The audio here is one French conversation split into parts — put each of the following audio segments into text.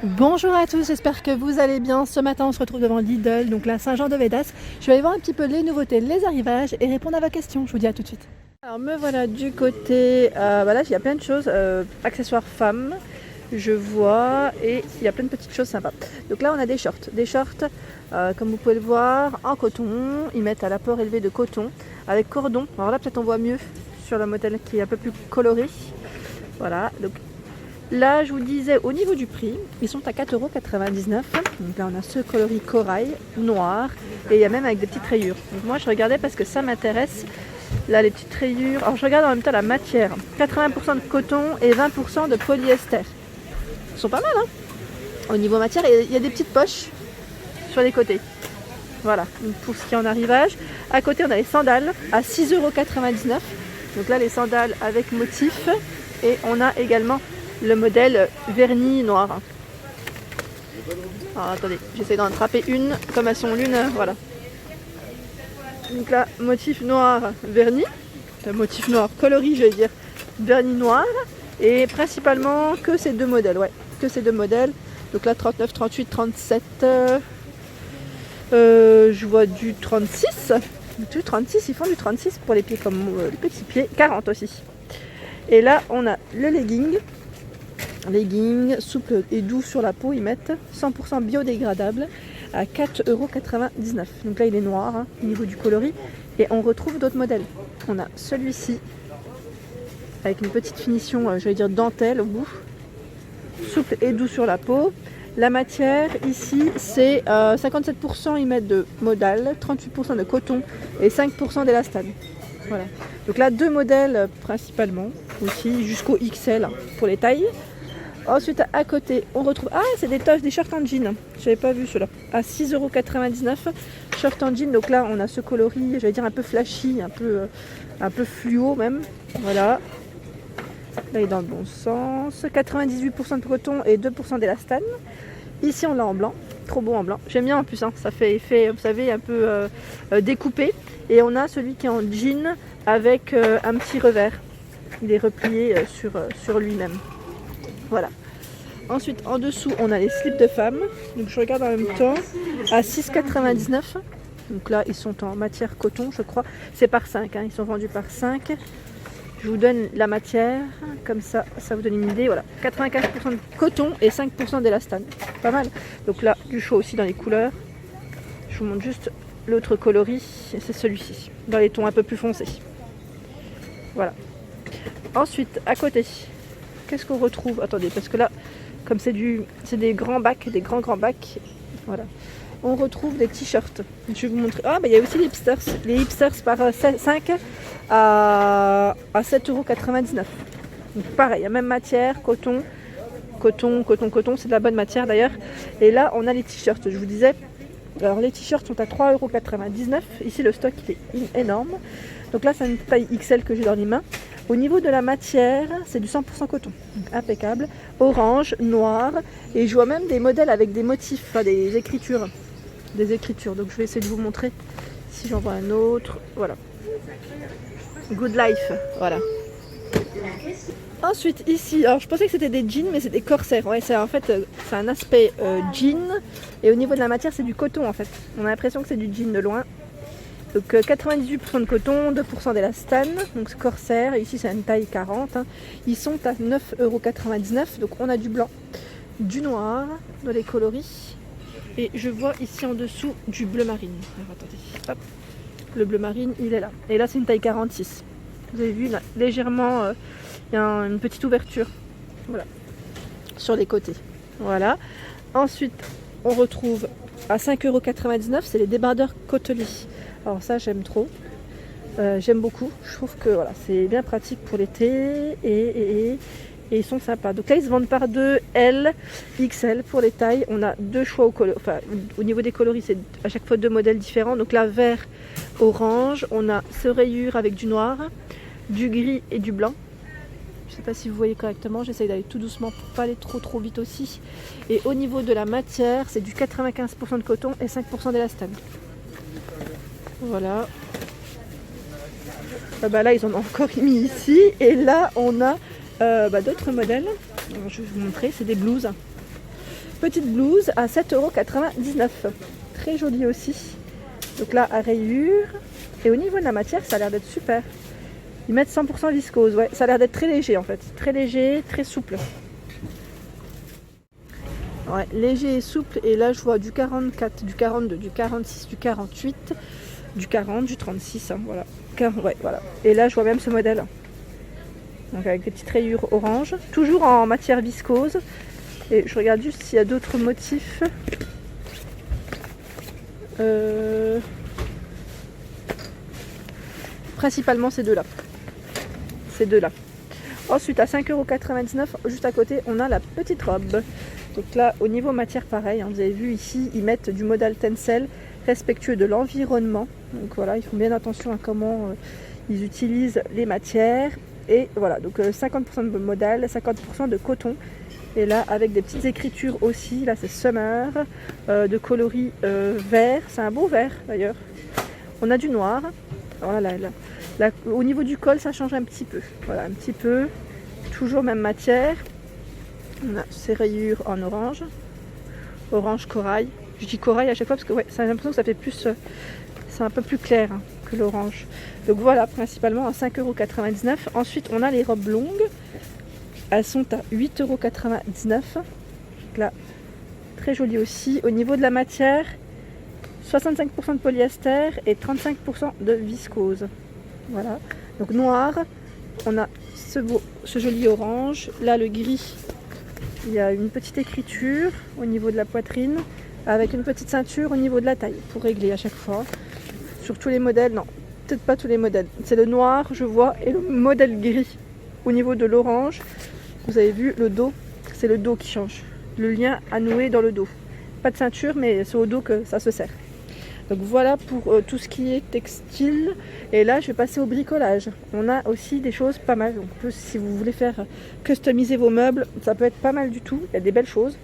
Bonjour à tous, j'espère que vous allez bien. Ce matin, on se retrouve devant Lidl, donc la Saint-Jean-de-Védas. Je vais aller voir un petit peu les nouveautés, les arrivages et répondre à vos questions. Je vous dis à tout de suite. Alors me voilà du côté, là il y a plein de choses, accessoires femmes, je vois, et il y a plein de petites choses sympas. Donc là on a des shorts, comme vous pouvez le voir, en coton. Ils mettent à l'apport élevé de coton avec cordon. Alors là peut-être on voit mieux sur le modèle qui est un peu plus coloré. Voilà, donc là, je vous disais, au niveau du prix, ils sont à 4,99 €. Donc là, on a ce coloris corail, noir, et il y a même avec des petites rayures. Donc moi, je regardais parce que ça m'intéresse. Là, les petites rayures. Alors, je regarde en même temps la matière. 80% de coton et 20% de polyester. Ils sont pas mal, hein. Au niveau matière, il y a des petites poches sur les côtés. Voilà, donc pour ce qui est en arrivage. À côté, on a les sandales à 6,99 €. Donc là, les sandales avec motif. Et on a également le modèle vernis noir. Alors attendez, j'essaie d'en attraper une, comme elles sont l'une, voilà. Donc là, motif noir vernis, motif noir coloris, je vais dire, vernis noir, et principalement que ces deux modèles, ouais, que ces deux modèles. Donc là, 39, 38, 37, je vois du 36, ils font du 36 pour les pieds comme les petits pieds, 40 aussi. Et là, on a le legging souple et doux sur la peau, ils mettent 100% biodégradable à 4,99 €. Donc là il est noir, hein, au niveau du coloris. Et on retrouve d'autres modèles. On a celui-ci avec une petite finition, j'allais dire dentelle au bout. Souple et doux sur la peau. La matière ici c'est 57% ils mettent de modal, 38% de coton et 5% d'élastane. Voilà. Donc là deux modèles principalement aussi jusqu'au XL pour les tailles. Ensuite à côté on retrouve, c'est des shorts en jean, j'avais pas vu ceux-là, à 6,99 €, short en jean. Donc là on a ce coloris, j'allais dire un peu flashy, un peu fluo même, voilà. Là il est dans le bon sens, 98% de coton et 2% d'élastane. Ici on l'a en blanc, trop beau en blanc, j'aime bien en plus, hein. Ça fait effet, vous savez, un peu découpé. Et on a celui qui est en jean avec un petit revers, il est replié sur lui-même. Voilà. Ensuite, en dessous, on a les slips de femmes. Donc, je regarde en même temps à 6,99 €. Donc là, ils sont en matière coton, je crois. C'est par 5, hein. Ils sont vendus par 5. Je vous donne la matière, comme ça vous donne une idée. Voilà, 95% de coton et 5% d'élastane. Pas mal. Donc là, du choix aussi dans les couleurs. Je vous montre juste l'autre coloris. C'est celui-ci, dans les tons un peu plus foncés. Voilà. Ensuite, à côté, qu'est-ce qu'on retrouve? Attendez, parce que là, comme c'est des grands bacs, des grands bacs, voilà. On retrouve des t-shirts. Je vais vous montrer. Il y a aussi les hipsters. Les hipsters par 5 à 7,99 €. Donc pareil, la même matière, coton, c'est de la bonne matière d'ailleurs. Et là, on a les t-shirts, je vous disais. Alors les t-shirts sont à 3,99 €. Ici, le stock il est énorme. Donc là, c'est une taille XL que j'ai dans les mains. Au niveau de la matière, c'est du 100% coton, donc impeccable. Orange, noir, et je vois même des modèles avec des motifs, enfin des écritures. Donc je vais essayer de vous montrer si j'en vois un autre. Voilà. Good Life, voilà. Ensuite ici, alors je pensais que c'était des jeans, mais c'est des corsaires. Ouais, c'est un aspect jean, et au niveau de la matière, c'est du coton en fait. On a l'impression que c'est du jean de loin. Donc 98% de coton, 2% d'élastane, donc corsaire, et ici c'est une taille 40, hein. Ils sont à 9,99 €. Donc on a du blanc, du noir dans les coloris, et je vois ici en dessous du bleu marine. Alors attendez, hop, le bleu marine il est là, et là c'est une taille 46. Vous avez vu là, légèrement, il y a une petite ouverture, voilà, sur les côtés. Voilà. Ensuite on retrouve à 5,99 €, c'est les débardeurs côtelés. Alors ça j'aime trop, j'aime beaucoup, je trouve que voilà, c'est bien pratique pour l'été et ils sont sympas. Donc là ils se vendent par 2, L, XL pour les tailles. On a deux choix au niveau des coloris, c'est à chaque fois deux modèles différents. Donc là vert, orange, on a ce rayure avec du noir, du gris et du blanc. Je ne sais pas si vous voyez correctement, j'essaye d'aller tout doucement pour pas aller trop vite aussi. Et au niveau de la matière, c'est du 95% de coton et 5% d'élastane. Voilà. Là ils en ont encore mis ici, et là on a d'autres modèles. Alors, je vais vous montrer, c'est des blouses. petite blouse à 7,99 €. Très jolie aussi. Donc là, à rayures. Et au niveau de la matière, ça a l'air d'être super. Ils mettent 100% viscose. Ouais, ça a l'air d'être très léger en fait. Très léger, très souple. Ouais, léger et souple. Et là, je vois du 44, du 42, du 46, du 48, du 40, du 36. Hein, voilà. Ouais, voilà. Et là, je vois même ce modèle. Donc avec des petites rayures orange. Toujours en matière viscose. Et je regarde juste s'il y a d'autres motifs. Principalement ces deux-là. Ces deux-là. Ensuite, à 5,99 €, juste à côté, on a la petite robe. Donc là, au niveau matière, pareil. Hein, vous avez vu ici, ils mettent du modèle Tencel, respectueux de l'environnement. Donc voilà, ils font bien attention à comment ils utilisent les matières. Et voilà, donc 50% de modèle, 50% de coton. Et là, avec des petites écritures aussi. Là, c'est Summer, de coloris vert. C'est un beau vert, d'ailleurs. On a du noir. Voilà, là, au niveau du col, ça change un petit peu. Voilà, un petit peu. Toujours même matière. On a ces rayures en orange. Orange corail. Je dis corail à chaque fois parce que ouais, j'ai l'impression que ça fait plus... c'est un peu plus clair hein, que l'orange. Donc voilà, principalement à 5,99 €. Ensuite, on a les robes longues. Elles sont à 8,99 €. Là, très jolie aussi. Au niveau de la matière, 65% de polyester et 35% de viscose. Voilà. Donc noir, on a ce joli orange. Là, le gris, il y a une petite écriture au niveau de la poitrine avec une petite ceinture au niveau de la taille pour régler à chaque fois. Sur tous les modèles, non, peut-être pas tous les modèles. C'est le noir, je vois, et le modèle gris au niveau de l'orange. Vous avez vu le dos, c'est le dos qui change. Le lien à nouer dans le dos. Pas de ceinture, mais c'est au dos que ça se sert. Donc voilà pour tout ce qui est textile. Et là, je vais passer au bricolage. On a aussi des choses pas mal. Donc, si vous voulez faire customiser vos meubles, ça peut être pas mal du tout. Il y a des belles choses.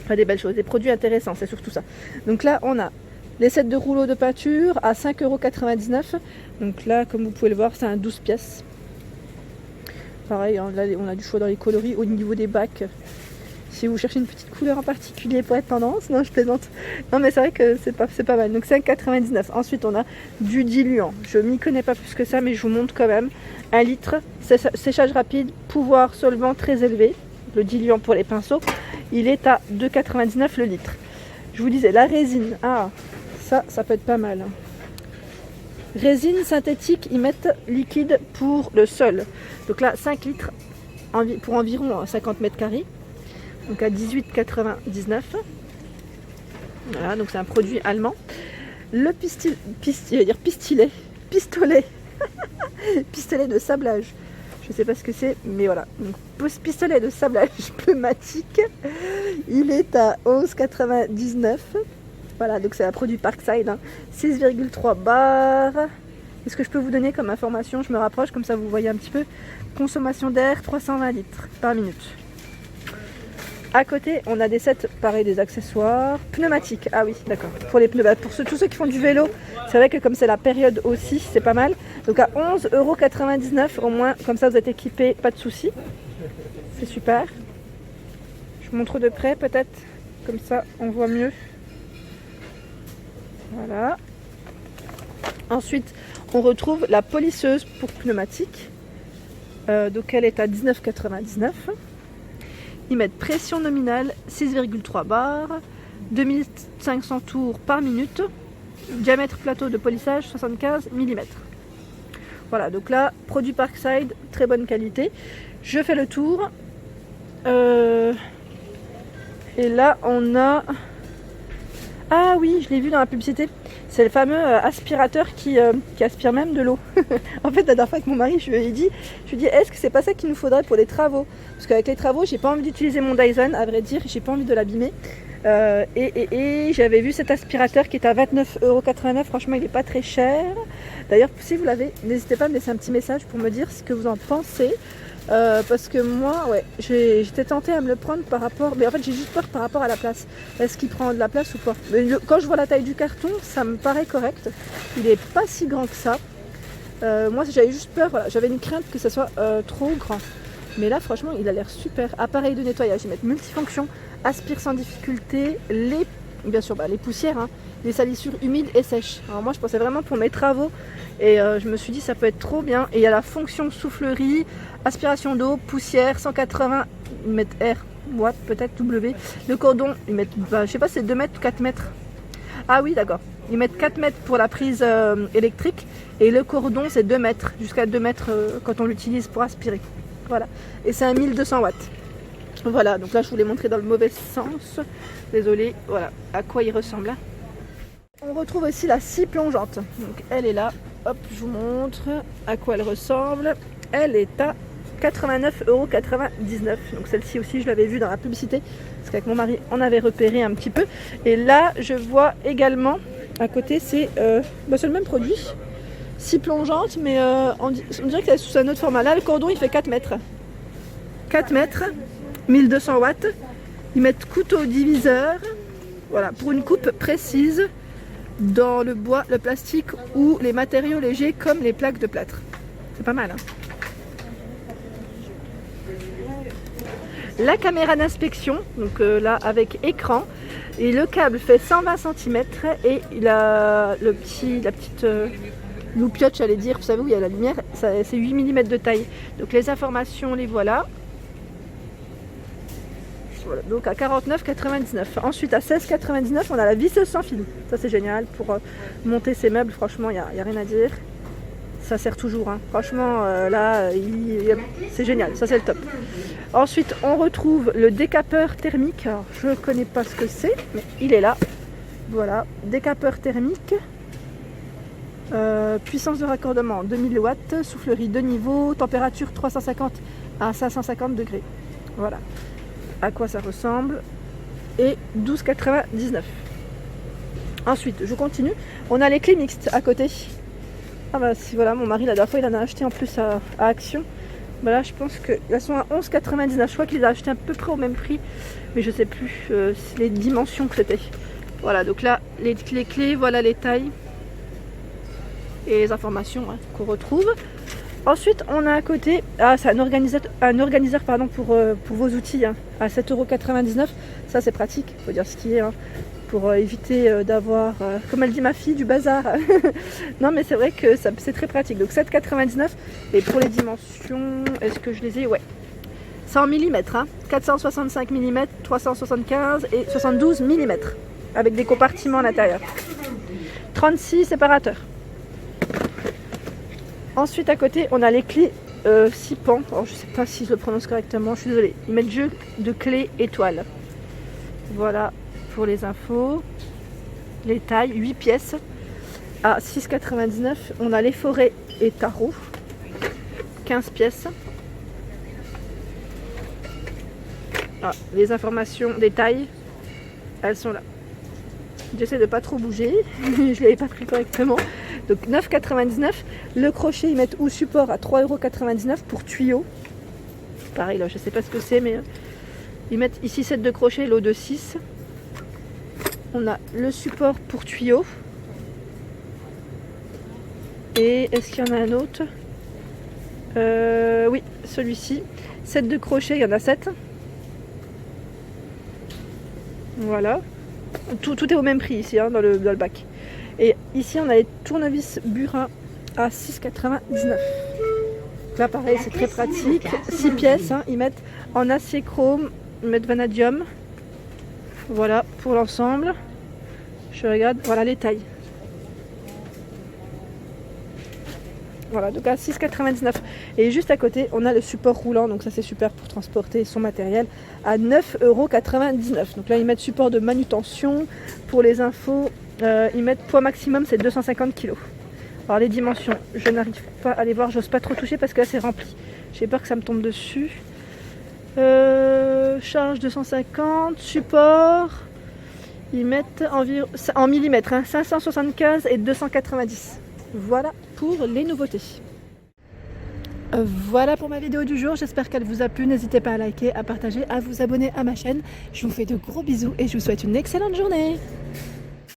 Enfin, des belles choses, des produits intéressants, c'est surtout ça. Donc là, on a les sets de rouleaux de peinture à 5,99 €. Donc là, comme vous pouvez le voir, c'est un 12 pièces. Pareil, hein, là, on a du choix dans les coloris au niveau des bacs. Si vous cherchez une petite couleur en particulier pour être tendance, non je plaisante. Non mais c'est vrai que c'est pas mal. Donc 5,99 €. Ensuite on a du diluant. Je m'y connais pas plus que ça mais je vous montre quand même. 1 litre, séchage rapide, pouvoir solvant très élevé. Le diluant pour les pinceaux, il est à 2,99 € le litre. Je vous disais la résine. Ah, ça peut être pas mal. Résine synthétique, ils mettent liquide pour le sol. Donc là 5 litres pour environ 50 mètres carrés. Donc à 18,99 €. Voilà, donc c'est un produit allemand. Le pistolet pistolet de sablage. Je ne sais pas ce que c'est, mais voilà. Donc pistolet de sablage pneumatique. Il est à 11,99 €. Voilà, donc c'est un produit Parkside. Hein. 6,3 bars. Qu'est-ce que je peux vous donner comme information? Je me rapproche, comme ça vous voyez un petit peu. Consommation d'air, 320 litres par minute. À côté, on a des sets, pareil, des accessoires pneumatiques. Ah oui, d'accord. Pour les pneus, pour tous ceux qui font du vélo, c'est vrai que comme c'est la période aussi, c'est pas mal. Donc à 11,99 € au moins, comme ça vous êtes équipés, pas de soucis. C'est super. Je vous montre de près peut-être, comme ça on voit mieux. Voilà. Ensuite, on retrouve la polisseuse pour pneumatique. Donc elle est à 19,99 €. Ils mettent pression nominale 6,3 bars, 2500 tours par minute, diamètre plateau de polissage 75 mm. Voilà, donc là, produit Parkside, très bonne qualité. Je fais le tour. Et là, on a... Ah oui, je l'ai vu dans la publicité. C'est le fameux aspirateur qui aspire même de l'eau. En fait, la dernière fois avec mon mari, je lui ai dit, est-ce que c'est pas ça qu'il nous faudrait pour les travaux? Parce qu'avec les travaux, j'ai pas envie d'utiliser mon Dyson, à vrai dire, j'ai pas envie de l'abîmer. Et j'avais vu cet aspirateur qui est à 29,89 €. Franchement, il est pas très cher. D'ailleurs, si vous l'avez, n'hésitez pas à me laisser un petit message pour me dire ce que vous en pensez. Parce que moi, ouais, j'étais tentée à me le prendre par rapport... Mais en fait, j'ai juste peur par rapport à la place. Est-ce qu'il prend de la place ou pas? Quand je vois la taille du carton, ça me paraît correct. Il est pas si grand que ça. Moi, j'avais juste peur, voilà, j'avais une crainte que ça soit trop grand. Mais là, franchement, il a l'air super. Appareil de nettoyage, ils mettent multifonction aspire sans difficulté les, bien sûr, les poussières, hein, les salissures humides et sèches. Alors moi je pensais vraiment pour mes travaux et je me suis dit ça peut être trop bien. Et il y a la fonction soufflerie, aspiration d'eau, poussière, 180 mètres R, watts peut-être W. Le cordon, ils mettent, je sais pas si c'est 2 mètres ou 4 mètres. Ah oui d'accord, ils mettent 4 mètres pour la prise électrique et le cordon c'est 2 mètres, jusqu'à 2 mètres quand on l'utilise pour aspirer. Voilà, et c'est un 1200 watts. Voilà, donc là je vous l'ai montré dans le mauvais sens, désolé, voilà à quoi il ressemble. On retrouve aussi la scie plongeante, donc elle est là, hop je vous montre à quoi elle ressemble. Elle est à 89,99 €. Donc celle-ci aussi je l'avais vue dans la publicité, parce qu'avec mon mari on avait repéré un petit peu. Et là je vois également à côté c'est le même produit, scie plongeante, mais on dirait que c'est sous un autre format. Là le cordon il fait 4 mètres. 4 mètres, 1200 watts. Ils mettent couteau diviseur, voilà, pour une coupe précise dans le bois, le plastique ou les matériaux légers comme les plaques de plâtre. C'est pas mal, hein. La caméra d'inspection, donc là avec écran, et le câble fait 120 cm et il a la petite loupiote, j'allais dire, vous savez où il y a la lumière, c'est 8 mm de taille. Donc les informations, les voilà. Voilà, donc à 49,99 €. Ensuite à 16,99 €, on a la visseuse sans fil. Ça c'est génial pour monter ses meubles, franchement il n'y a rien à dire. Ça sert toujours, hein. Franchement là c'est génial, ça c'est le top. Ensuite on retrouve le décapeur thermique. Alors, je ne connais pas ce que c'est, mais il est là. Voilà, décapeur thermique. Puissance de raccordement 2000 watts, soufflerie 2 niveaux, température 350 à 550 degrés. Voilà à quoi ça ressemble, et 12,99 €. Ensuite je continue, on a les clés mixtes à côté. Ah bah si, voilà, mon mari la dernière fois il en a acheté en plus à Action. Voilà, je pense qu'elles sont à 11,99 €. Je crois qu'il les a achetées à peu près au même prix, mais je sais plus les dimensions que c'était. Voilà, donc là les clés, voilà les tailles et les informations, hein, qu'on retrouve. Ensuite, on a à côté, c'est un organiseur pardon, pour vos outils, hein, à 7,99 €. Ça, c'est pratique, il faut dire ce qui est, hein, pour éviter d'avoir, comme elle dit ma fille, du bazar. Non, mais c'est vrai que c'est très pratique. Donc 7,99 €. Et pour les dimensions, est-ce que je les ai? Ouais. C'est en millimètres, hein, 465 mm, 375 et 72 mm, avec des compartiments à l'intérieur. 36 séparateurs. Ensuite à côté on a les clés 6 pans, alors je sais pas si je le prononce correctement, je suis désolée. Ils mettent jeu de clés étoiles. Voilà pour les infos. Les tailles, 8 pièces à 6,99 €. On a les forêts et tarot, 15 pièces. Ah, les informations des tailles, elles sont là. J'essaie de pas trop bouger, je l'avais pas pris correctement. Donc 9,99 €. Le crochet ils mettent ou support à 3,99 € pour tuyaux. Pareil là, je sais pas ce que c'est, mais ils mettent ici 7 de crochet, l'eau de 6. On a le support pour tuyaux. Et est-ce qu'il y en a un autre? Oui, celui-ci. 7 de crochet, il y en a 7. Voilà. Tout est au même prix ici, hein, dans le bac. Et ici on a les tournevis Burin à 6,99 €. Là pareil c'est très pratique. 6 pièces, hein, ils mettent en acier chrome, ils mettent vanadium. Voilà pour l'ensemble. Je regarde, voilà les tailles. Voilà, donc à 6,99 €. Et juste à côté, on a le support roulant, donc ça c'est super pour transporter son matériel, à 9,99 €. Donc là, ils mettent support de manutention. Pour les infos, ils mettent poids maximum, c'est 250 kg. Alors les dimensions, je n'arrive pas à les voir, j'ose pas trop toucher parce que là c'est rempli. J'ai peur que ça me tombe dessus. Charge 250, support, ils mettent environ, en millimètres, hein, 575 et 290. Voilà pour les nouveautés. Voilà pour ma vidéo du jour, j'espère qu'elle vous a plu. N'hésitez pas à liker, à partager, à vous abonner à ma chaîne. Je vous fais de gros bisous et je vous souhaite une excellente journée.